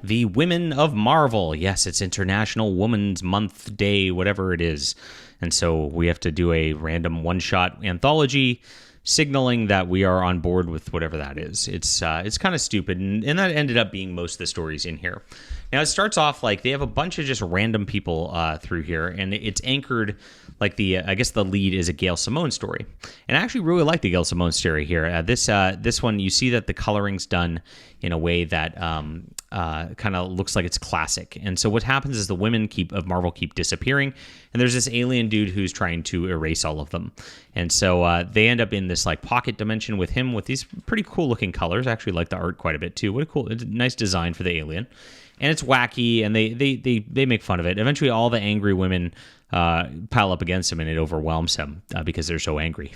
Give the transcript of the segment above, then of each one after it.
the Women of Marvel. Yes, it's International Women's Month Day, whatever it is. And so we have to do a random one-shot anthology signaling that we are on board with whatever that is. It's kind of stupid, and that ended up being most of the stories in here. Now, it starts off like they have a bunch of just random people through here, and it's anchored like I guess the lead is a Gail Simone story. And I actually really like the Gail Simone story here. This one, you see that the coloring's done in a way that kind of looks like it's classic. And so what happens is the women of Marvel keep disappearing, and there's this alien dude who's trying to erase all of them. And so they end up in this like pocket dimension with him with these pretty cool looking colors. I actually like the art quite a bit too. What a cool, nice design for the alien. And it's wacky, and they make fun of it. Eventually, all the angry women pile up against him, and it overwhelms him because they're so angry.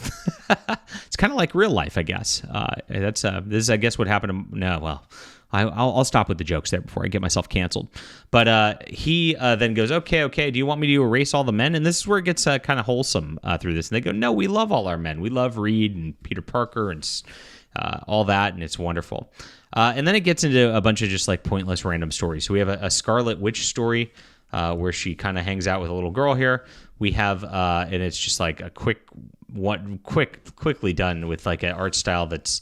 It's kind of like real life, I guess. This is, I guess, what happened to... No, well, I'll stop with the jokes there before I get myself canceled. But he then goes, okay, do you want me to erase all the men? And this is where it gets kind of wholesome through this. And they go, no, we love all our men. We love Reed and Peter Parker and all that, and it's wonderful. And then it gets into a bunch of just like pointless random stories. So we have a Scarlet Witch story where she kind of hangs out with a little girl here. We have, and it's just like a quickly done with like an art style that's,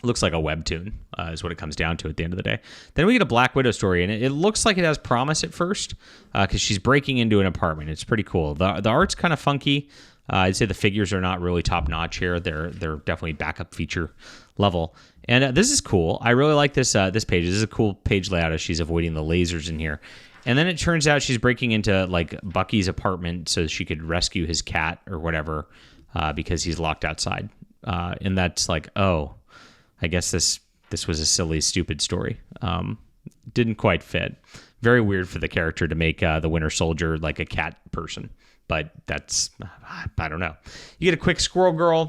looks like a webtoon is what it comes down to at the end of the day. Then we get a Black Widow story, and it looks like it has promise at first because she's breaking into an apartment. It's pretty cool. The art's kind of funky. I'd say the figures are not really top notch here. They're definitely backup feature level, and this is cool. I really like this page. This is a cool page layout as she's avoiding the lasers in here. And then it turns out she's breaking into like Bucky's apartment so she could rescue his cat or whatever because he's locked outside. And that's like, oh, I guess this was a silly, stupid story. Didn't quite fit. Very weird for the character to make the Winter Soldier like a cat person. But that's, I don't know. You get a quick Squirrel Girl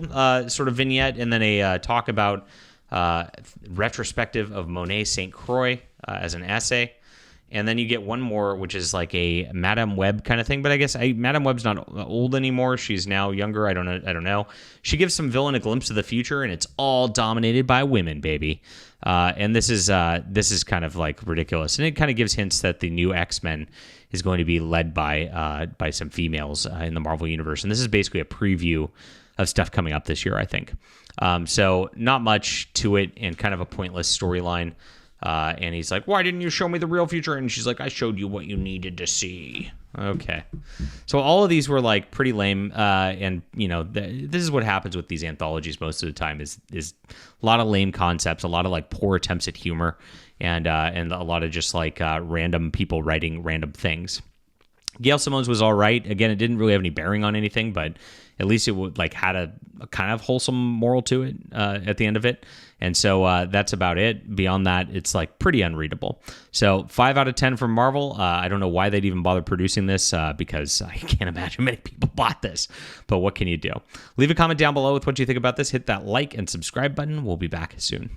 sort of vignette, and then a talk about retrospective of Monet St. Croix as an essay. And then you get one more, which is like a Madame Web kind of thing. But I guess Madame Web's not old anymore. She's now younger. I don't know. She gives some villain a glimpse of the future, and it's all dominated by women, baby. And this is kind of like ridiculous. And it kind of gives hints that the new X-Men is going to be led by some females in the Marvel Universe. And this is basically a preview of stuff coming up this year, I think. So not much to it, and kind of a pointless storyline. And he's like, why didn't you show me the real future? And she's like, I showed you what you needed to see. Okay. So all of these were like pretty lame. And this is what happens with these anthologies most of the time is a lot of lame concepts, a lot of like poor attempts at humor, and a lot of just like random people writing random things. Gail Simone's was all right. Again, it didn't really have any bearing on anything, but at least it would like had a kind of wholesome moral to it at the end of it. And so that's about it. Beyond that, it's like pretty unreadable. So 5 out of 10 from Marvel. I don't know why they'd even bother producing this because I can't imagine many people bought this. But what can you do? Leave a comment down below with what you think about this. Hit that like and subscribe button. We'll be back soon.